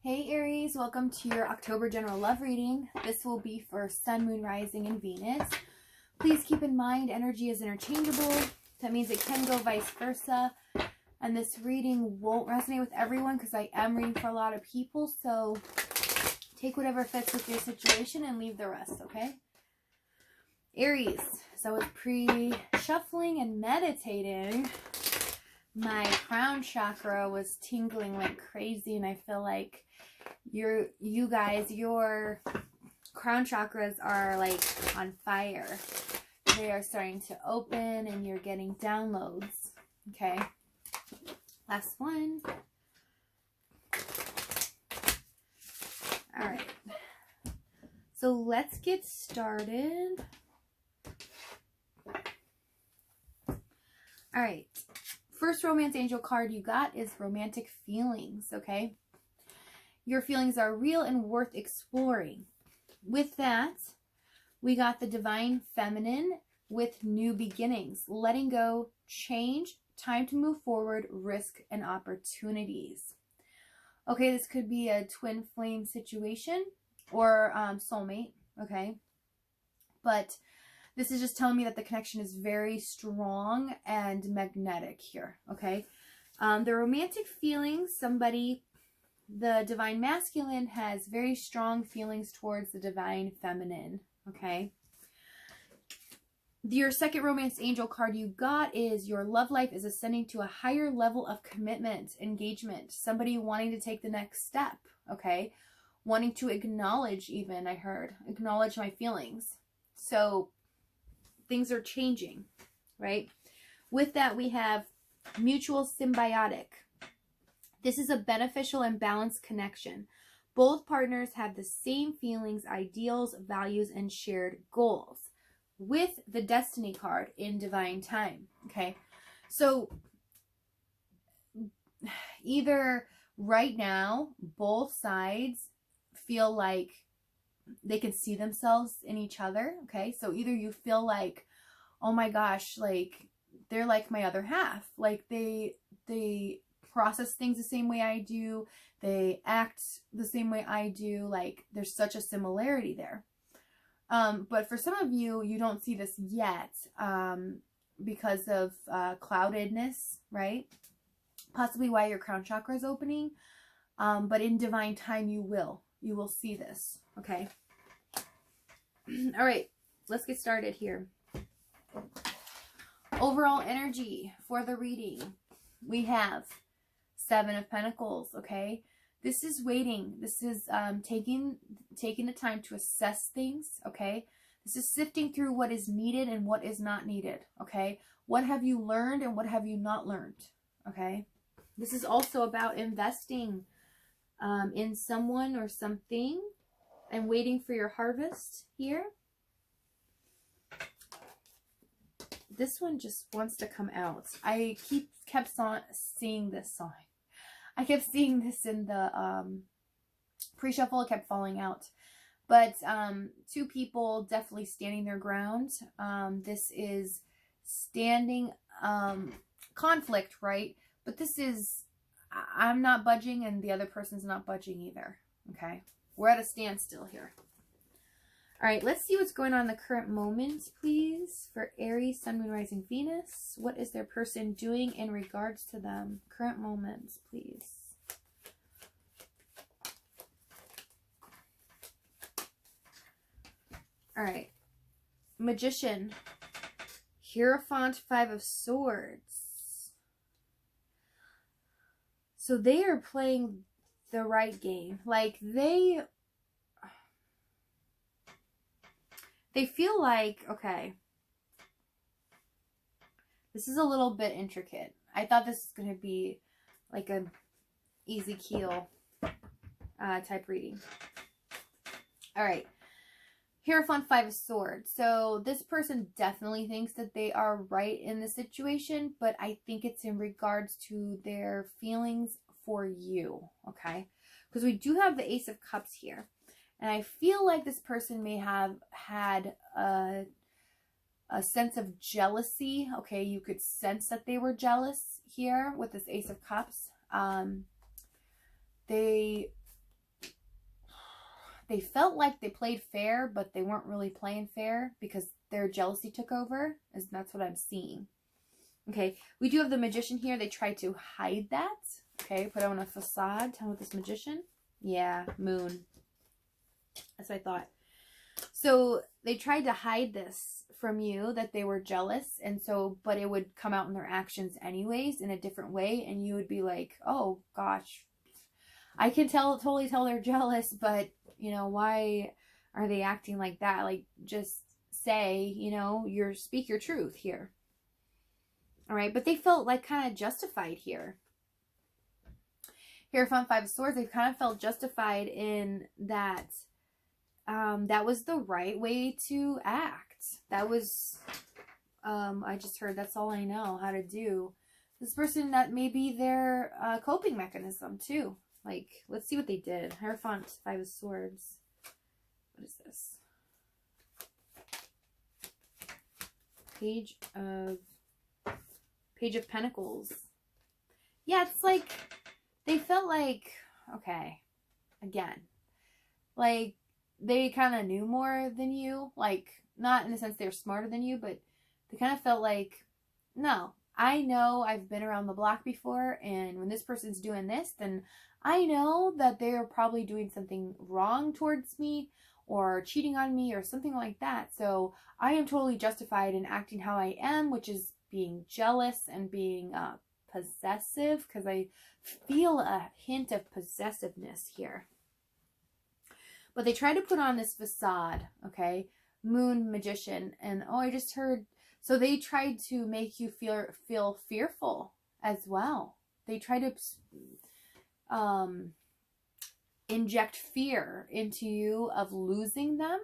Hey Aries, welcome to your October general love reading. This will be for Sun, Moon, Rising, and Venus. Please keep in mind energy is interchangeable. That means it can go vice versa. And this reading won't resonate with everyone because I am reading for a lot of people. So take whatever fits with your situation and leave the rest, okay? Aries, so I was pre-shuffling and meditating. My crown chakra was tingling like crazy, and I feel like your crown chakras are like on fire. They are starting to open and you're getting downloads. Okay, last one. All right, so let's get started. All right, first romance angel card you got is romantic feelings. Okay, your feelings are real and worth exploring. With that, we got the divine feminine with new beginnings, letting go, change, time to move forward, risk, and opportunities. Okay, this could be a twin flame situation or soulmate, okay? But this is just telling me that the connection is very strong and magnetic here, okay? The romantic feelings, the divine masculine has very strong feelings towards the divine feminine, okay? Your second romance angel card you got is your love life is ascending to a higher level of commitment, engagement, somebody wanting to take the next step, okay? Wanting to acknowledge even, I heard, acknowledge my feelings. So things are changing, right? With that, we have mutual symbiotic. This is a beneficial and balanced connection. Both partners have the same feelings, ideals, values, and shared goals. With the destiny card in divine time, okay? So either right now, both sides feel like they can see themselves in each other, okay? So either you feel like, oh my gosh, like they're like my other half. Like they process things the same way I do. They act the same way I do. Like there's such a similarity there. But for some of you, you don't see this yet because of cloudedness, right? Possibly why your crown chakra is opening. But in divine time, you will see this, okay? All right, let's get started here. Overall energy for the reading, we have Seven of Pentacles, okay? This is waiting. This is taking the time to assess things, okay? This is sifting through what is needed and what is not needed, okay? What have you learned and what have you not learned, okay? This is also about investing in someone or something and waiting for your harvest here. This one just wants to come out. I kept seeing this sign. I kept seeing this in the pre-shuffle. It kept falling out. But two people definitely standing their ground. This is standing conflict, right? But this is, I'm not budging and the other person's not budging either. Okay? We're at a standstill here. All right, let's see what's going on in the current moment, please, for Aries, Sun, Moon, Rising, Venus. What is their person doing in regards to them? Current moments, please. All right, Magician, Hierophant, Five of Swords. So they are playing the right game. Like they feel like, okay, this is a little bit intricate. I thought this was going to be like a easy keel type reading. All right. Hierophant, Five of Swords. So this person definitely thinks that they are right in the situation, but I think it's in regards to their feelings for you, okay? Because we do have the Ace of Cups here. And I feel like this person may have had a sense of jealousy. Okay, you could sense that they were jealous here with this Ace of Cups. They they felt like they played fair, but they weren't really playing fair because their jealousy took over. That's what I'm seeing. Okay, we do have the Magician here. They tried to hide that. Okay, put on a facade. Tell me what this Magician. Yeah, Moon. That's what I thought. So they tried to hide this from you, that they were jealous, and so, but it would come out in their actions anyways in a different way, and you would be like, oh gosh, I can totally tell they're jealous, but you know, why are they acting like that? Like, just say, you know, speak your truth here. All right, but they felt like kind of justified here. Here from 5 of Swords, they kind of felt justified in that. That was the right way to act. That was, I just heard, that's all I know how to do. This person, that may be their coping mechanism too. Like, let's see what they did. Hierophant, 5 of Swords. What is this? Page of Pentacles. Yeah, it's like, they felt like, okay, again, like, they kind of knew more than you, like, not in the sense they're smarter than you, but they kind of felt like, no, I know I've been around the block before, and when this person's doing this, then I know that they're probably doing something wrong towards me, or cheating on me, or something like that, so I am totally justified in acting how I am, which is being jealous and being possessive, because I feel a hint of possessiveness here. But they try to put on this facade, okay? Moon, Magician, and oh, I just heard, so they tried to make you feel fearful as well. They try to inject fear into you of losing them,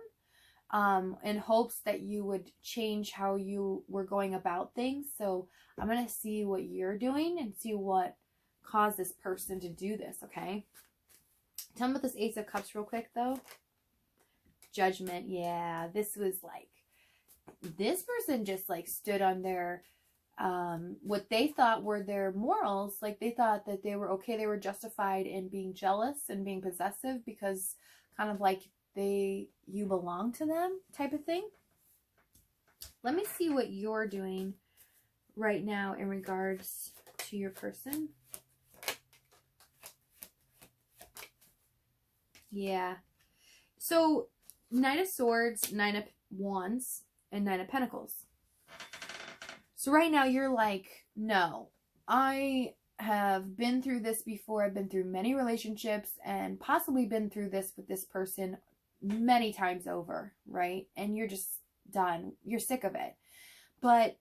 in hopes that you would change how you were going about things. So I'm going to see what you're doing and see what caused this person to do this, okay? Tell me about this Ace of Cups real quick, though. Judgment. Yeah, this was like, this person just like stood on their, what they thought were their morals. Like, they thought that they were okay. They were justified in being jealous and being possessive because kind of like you belong to them type of thing. Let me see what you're doing right now in regards to your person. Yeah. So, Knight of Swords, 9 of Wands, and 9 of Pentacles. So right now you're like, no, I have been through this before. I've been through many relationships and possibly been through this with this person many times over, right? And you're just done. You're sick of it. But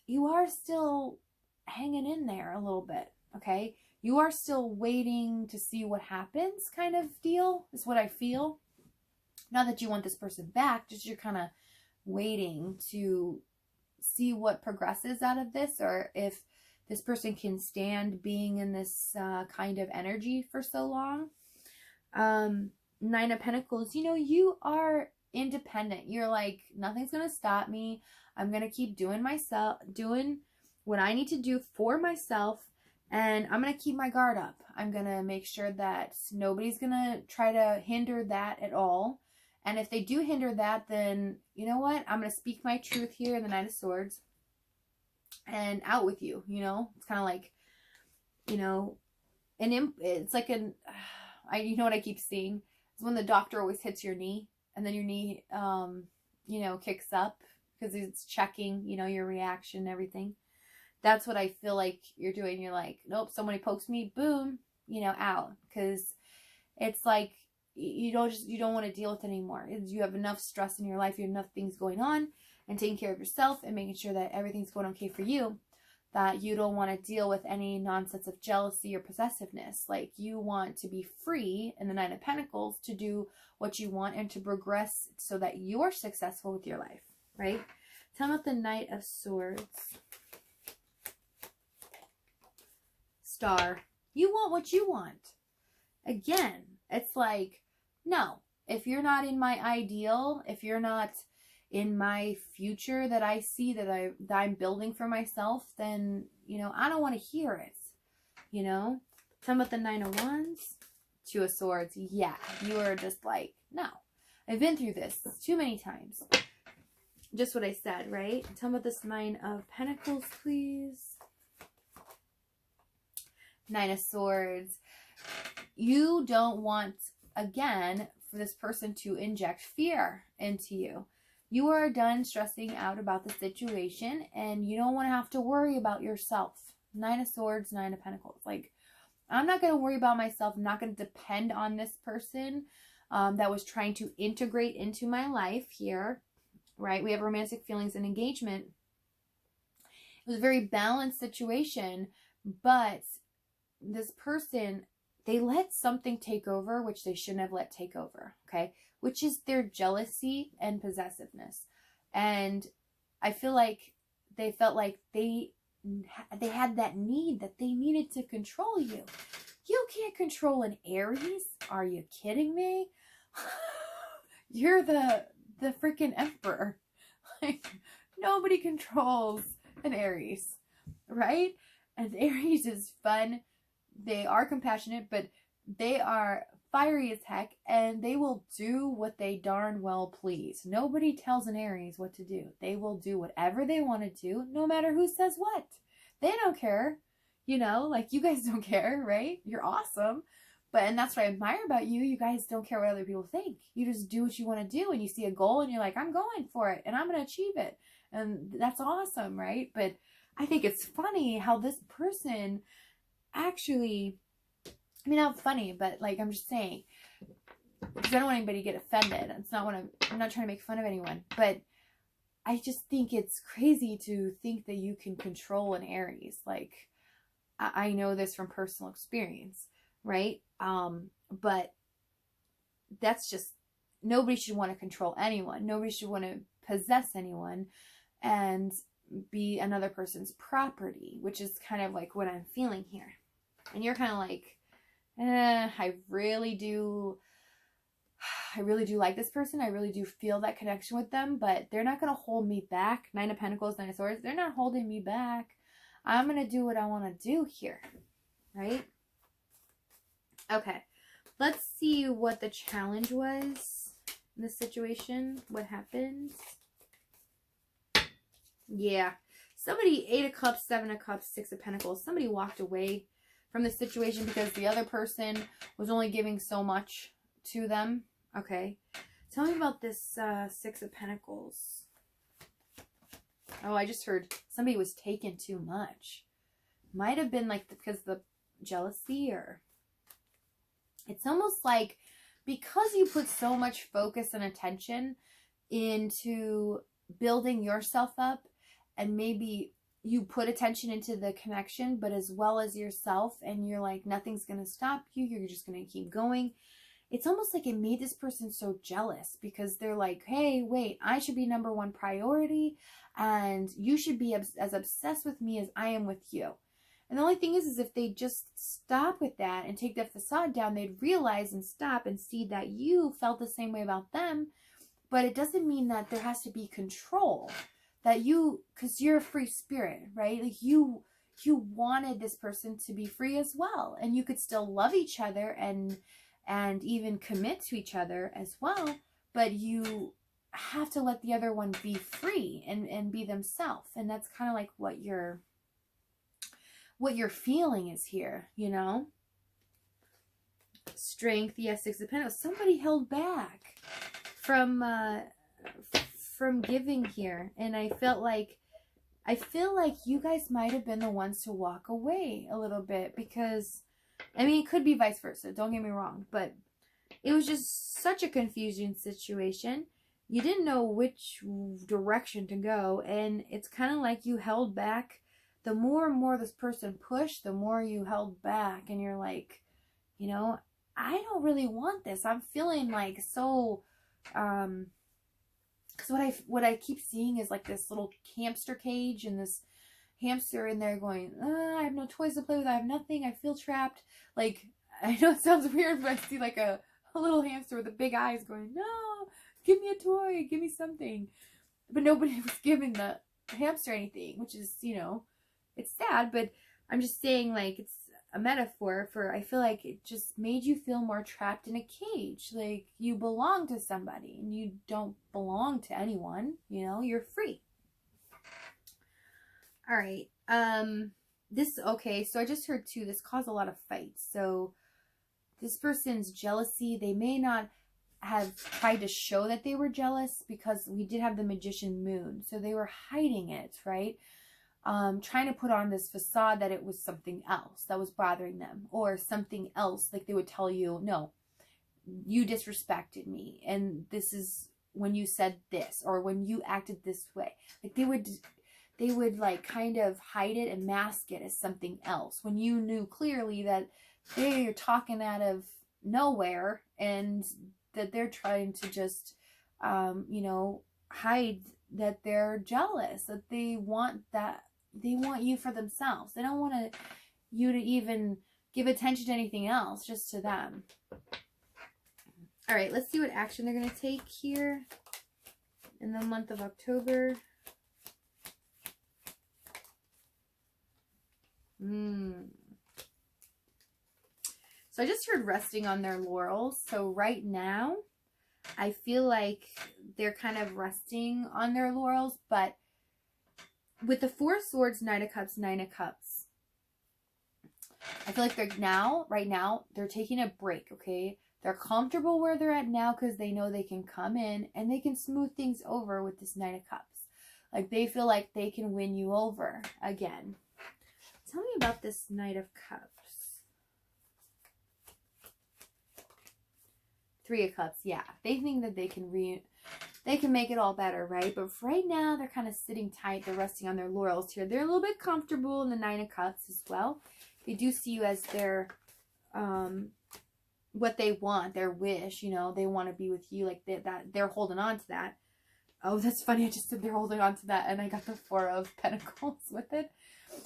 you are still hanging in there a little bit, okay? You are still waiting to see what happens, kind of deal, is what I feel. Not that you want this person back, just you're kind of waiting to see what progresses out of this, or if this person can stand being in this kind of energy for so long. 9 of Pentacles, you know, you are independent. You're like, nothing's going to stop me. I'm going to keep doing what I need to do for myself. And I'm going to keep my guard up. I'm going to make sure that nobody's going to try to hinder that at all. And if they do hinder that, then, you know what? I'm going to speak my truth here in the 9 of Swords. And out with you, you know? It's kind of like, you know, it's like you know what I keep seeing? It's when the doctor always hits your knee. And then your knee, you know, kicks up. Because it's checking, you know, your reaction and everything. That's what I feel like you're doing. You're like, nope, somebody pokes me, boom, you know, out. Because it's like, you don't want to deal with it anymore. You have enough stress in your life. You have enough things going on. And taking care of yourself and making sure that everything's going okay for you. That you don't want to deal with any nonsense of jealousy or possessiveness. Like, you want to be free in the 9 of Pentacles to do what you want and to progress so that you're successful with your life. Right? Tell me about the Knight of Swords. Star. You want what you want. Again, it's like, no. If you're not in my ideal, if you're not in my future that I see, that I'm building for myself, then, you know, I don't want to hear it. You know? Tell me about the 9 of Wands. Two of Swords. Yeah, you are just like, no. I've been through this too many times. Just what I said, right? Tell me about this Nine of Pentacles, please. Nine of Swords. You don't want, again, for this person to inject fear into you. You are done stressing out about the situation, and you don't want to have to worry about yourself. Nine of Swords, Nine of Pentacles. Like, I'm not going to worry about myself. I'm not going to depend on this person that was trying to integrate into my life here, right? We have romantic feelings and engagement. It was a very balanced situation, but this person, they let something take over, which they shouldn't have let take over, okay? Which is their jealousy and possessiveness. And I feel like they felt like they had that need that they needed to control you. You can't control an Aries. Are you kidding me? You're the freaking emperor. Like, nobody controls an Aries, right? And Aries is fun. They are compassionate, but they are fiery as heck, and they will do what they darn well please. Nobody tells an Aries what to do. They will do whatever they want to do, no matter who says what. They don't care. You know, like, you guys don't care, right? You're awesome. And that's what I admire about you. You guys don't care what other people think. You just do what you want to do, and you see a goal and you're like, I'm going for it and I'm going to achieve it. And that's awesome, right? But I think it's funny how this person actually, I mean, not funny, but like, I'm just saying, because I don't want anybody to get offended. It's not what I'm not trying to make fun of anyone, but I just think it's crazy to think that you can control an Aries. Like, I know this from personal experience, right? But that's just, nobody should want to control anyone. Nobody should want to possess anyone and be another person's property, which is kind of like what I'm feeling here. And you're kind of like, I really do like this person. I really do feel that connection with them, but they're not going to hold me back. Nine of Pentacles, Nine of Swords. They're not holding me back. I'm going to do what I want to do here, right? Okay. Let's see what the challenge was in this situation. What happened? Yeah. Somebody, 8 of Cups, 7 of Cups, 6 of Pentacles. Somebody walked away from the situation because the other person was only giving so much to them. Okay. Tell me about this 6 of Pentacles. Oh, I just heard somebody was taking too much. Might have been like because of the jealousy, or it's almost like because you put so much focus and attention into building yourself up, and maybe you put attention into the connection, but as well as yourself, and you're like, nothing's going to stop you. You're just going to keep going. It's almost like it made this person so jealous because they're like, hey, wait, I should be number one priority, and you should be as obsessed with me as I am with you. And the only thing is if they just stop with that and take that facade down, they'd realize and stop and see that you felt the same way about them. But it doesn't mean that there has to be control. That you, because you're a free spirit, right? Like you wanted this person to be free as well. And you could still love each other and even commit to each other as well. But you have to let the other one be free and be themselves. And that's kind of like what your feeling is here, you know? Strength, yes, 6 of Pentacles. Somebody held back from giving here, and I feel like you guys might have been the ones to walk away a little bit, because I mean, it could be vice versa, don't get me wrong, but it was just such a confusing situation. You didn't know which direction to go, and it's kind of like you held back. The more and more this person pushed, the more you held back, and you're like, you know, I don't really want this. I'm feeling like so, because what I keep seeing is like this little hamster cage, and this hamster in there going, I have no toys to play with. I have nothing. I feel trapped. Like, I know it sounds weird, but I see like a little hamster with the big eyes going, no, give me a toy. Give me something. But nobody was giving the hamster anything, which is, you know, it's sad, but I'm just saying, like, it's a metaphor for, I feel like it just made you feel more trapped in a cage. Like you belong to somebody and you don't belong to anyone, you know, you're free. All right. Okay, so I just heard too, this caused a lot of fights. So this person's jealousy, they may not have tried to show that they were jealous because we did have the magician moon. So they were hiding it, right? Trying to put on this facade that it was something else that was bothering them, or something else. Like they would tell you, no, you disrespected me, and this is when you said this, or when you acted this way. Like they would like kind of hide it and mask it as something else when you knew clearly that they're talking out of nowhere and that they're trying to just, you know, hide that they're jealous, that they want you for themselves. They don't want you to even give attention to anything else, just to them. All right, let's see what action they're going to take here in the month of October. So I just heard resting on their laurels. So right now, I feel like they're kind of resting on their laurels, but with the Four of Swords, Knight of Cups, Nine of Cups, I feel like right now, they're taking a break, okay? They're comfortable where they're at now because they know they can come in and they can smooth things over with this Knight of Cups. Like they feel like they can win you over again. Tell me about this Knight of Cups. Three of Cups, yeah. They think that they can make it all better, right? But for right now, they're kind of sitting tight. They're resting on their laurels here. They're a little bit comfortable in the Nine of Cups as well. They do see you as their, what they want, their wish, you know. They want to be with you, like they're holding on to that. Oh, that's funny. I just said they're holding on to that, and I got the Four of Pentacles with it.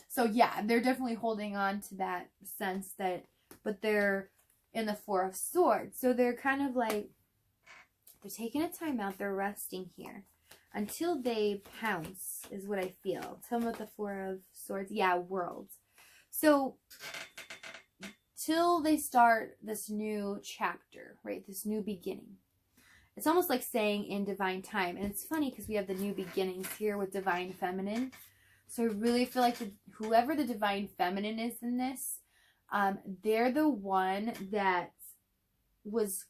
So yeah, they're definitely holding on to that sense that, but they're in the Four of Swords. So they're kind of like, they're taking a time out. They're resting here until they pounce, is what I feel. Tell me about the Four of Swords. Yeah, Worlds. So till they start this new chapter, right? This new beginning. It's almost like saying in divine time. And it's funny because we have the new beginnings here with divine feminine. So I really feel like whoever the divine feminine is in this, they're the one that was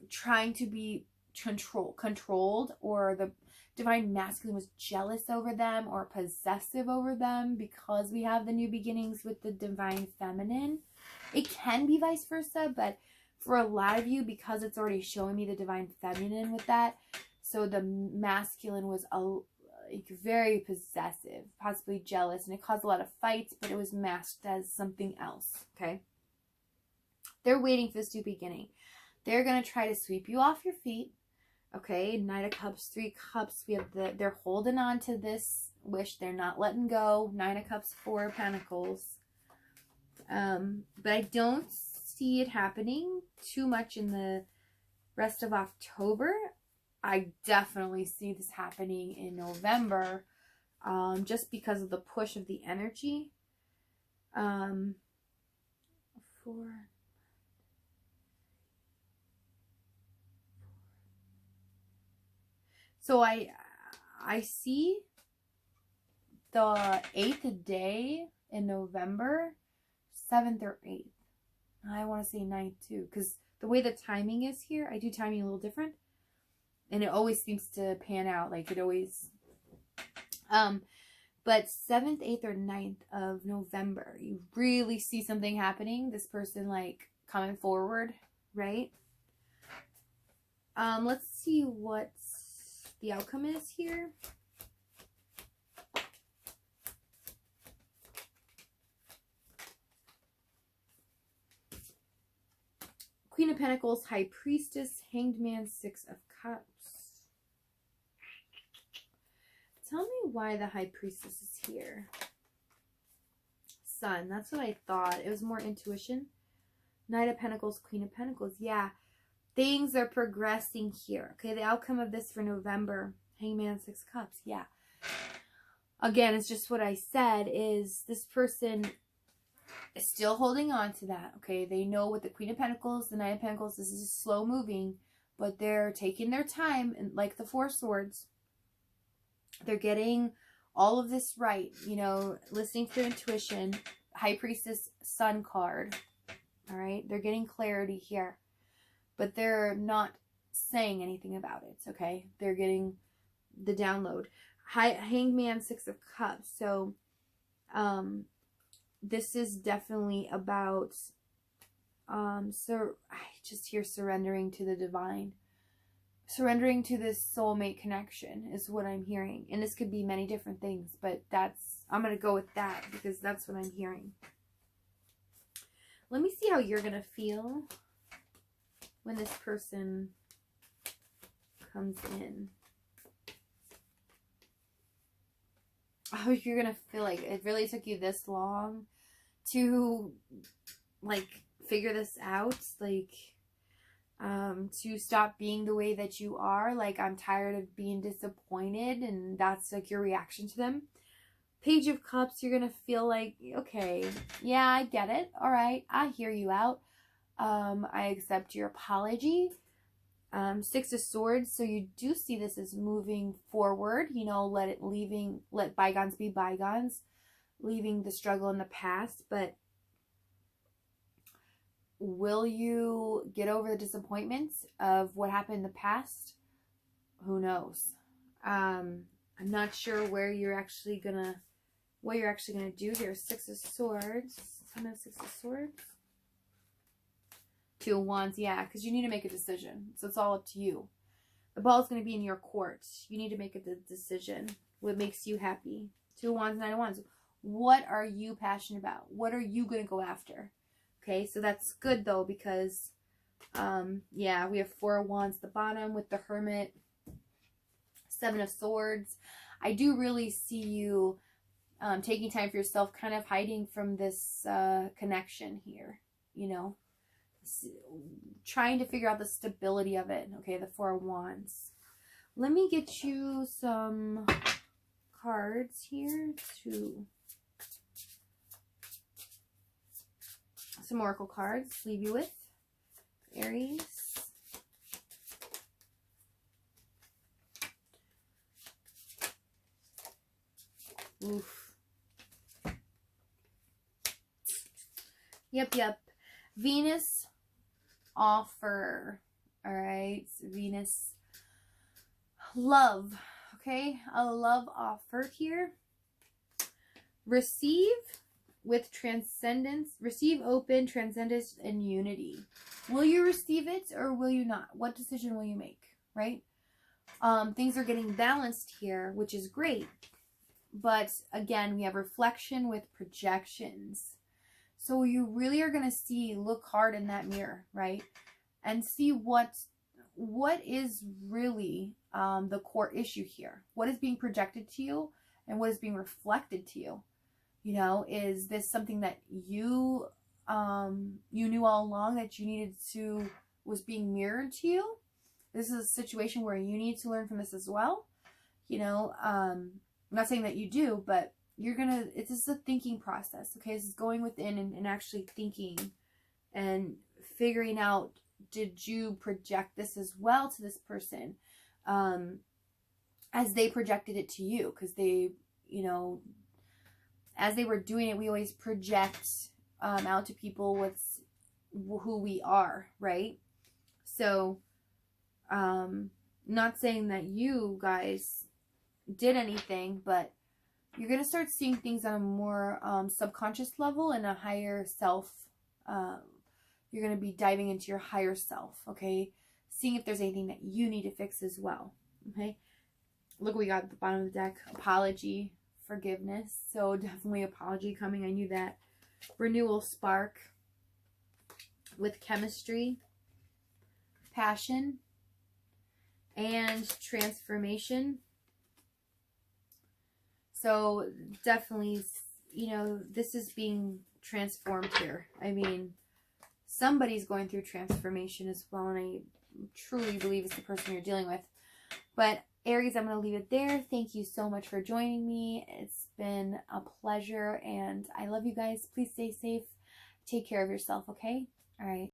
trying to be controlled, or the divine masculine was jealous over them or possessive over them, because we have the new beginnings with the divine feminine. It can be vice versa, but for a lot of you, because it's already showing me the divine feminine with that, so the masculine was very possessive, possibly jealous, and it caused a lot of fights, but it was masked as something else, okay? They're waiting for this new beginning. They're going to try to sweep you off your feet, okay? Knight of Cups, Three Cups, we have they're holding on to this wish. They're not letting go. Nine of Cups, Four of Pentacles. But I don't see it happening too much in the rest of October. I definitely see this happening in November, just because of the push of the energy. So I see the 8th day in November, 7th or 8th. I want to say 9th too, because the way the timing is here, I do timing a little different. And it always seems to pan out, like it always, but 7th, 8th, or 9th of November, you really see something happening. This person, like, coming forward, right? Let's see what the outcome is here. Queen of Pentacles, High Priestess, Hanged Man, Six of Cups. Tell me why the High Priestess is here. Sun, that's what I thought. It was more intuition. Knight of Pentacles, Queen of Pentacles. Yeah, things are progressing here. Okay, the outcome of this for November. Hangman, Six Cups. Yeah. Again, it's just what I said, is this person still holding on to that, okay? They know with the Queen of Pentacles, the Knight of Pentacles, this is slow moving, but they're taking their time, and like the Four Swords, they're getting all of this right, you know, listening to their intuition. High Priestess, Sun card, all right? They're getting clarity here, but they're not saying anything about it, okay? They're getting the download. Hangman, Six of Cups. So, this is definitely about, so I just hear surrendering to the divine. Surrendering to this soulmate connection is what I'm hearing. And this could be many different things, but I'm going to go with that because that's what I'm hearing. Let me see how you're going to feel when this person comes in. Oh, you're going to feel like it really took you this long to, like, figure this out. Like, to stop being the way that you are. Like, I'm tired of being disappointed, and that's like your reaction to them. Page of Cups, you're gonna feel like, okay, yeah, I get it. All right, I hear you out. I accept your apology. Six of Swords, so you do see this as moving forward, you know, let bygones be bygones, leaving the struggle in the past. But will you get over the disappointments of what happened in the past? Who knows? I'm not sure what you're actually gonna do here. Six of Swords. Six of Swords. Two of Wands, yeah, because you need to make a decision. So it's all up to you. The ball is going to be in your court. You need to make a decision. What makes you happy? Two of Wands, Nine of Wands. What are you passionate about? What are you going to go after? Okay, so that's good though, because, yeah, we have Four of Wands at the bottom with the Hermit. Seven of Swords. I do really see you taking time for yourself, kind of hiding from this connection here, you know. Trying to figure out the stability of it. Okay, the Four of Wands. Let me get you some cards here to some oracle cards. Leave you with Aries. Oof. Yep. Venus offer. All right, Venus. Love. Okay, a love offer here. Receive with transcendence. Receive open, transcendence, and unity. Will you receive it or will you not? What decision will you make, right? Things are getting balanced here, which is great. But again, we have reflection with projections. So you really are going to look hard in that mirror, right? And see what is really the core issue here. What is being projected to you and what is being reflected to you? You know, is this something that you knew all along that you needed to, was being mirrored to you? This is a situation where you need to learn from this as well. You know, I'm not saying that you do, but it's just a thinking process, okay? This is going within and actually thinking and figuring out, did you project this as well to this person as they projected it to you? Because they, you know, as they were doing it, we always project out to people who we are, right? So, not saying that you guys did anything, but you're going to start seeing things on a more subconscious level and a higher self. You're going to be diving into your higher self, okay? Seeing if there's anything that you need to fix as well, okay? Look what we got at the bottom of the deck. Apology, forgiveness. So definitely apology coming. I knew that. Renewal, spark with chemistry, passion, and transformation. So definitely, you know, this is being transformed here. I mean, somebody's going through transformation as well, and I truly believe it's the person you're dealing with. But Aries, I'm going to leave it there. Thank you so much for joining me. It's been a pleasure, and I love you guys. Please stay safe. Take care of yourself, okay? All right.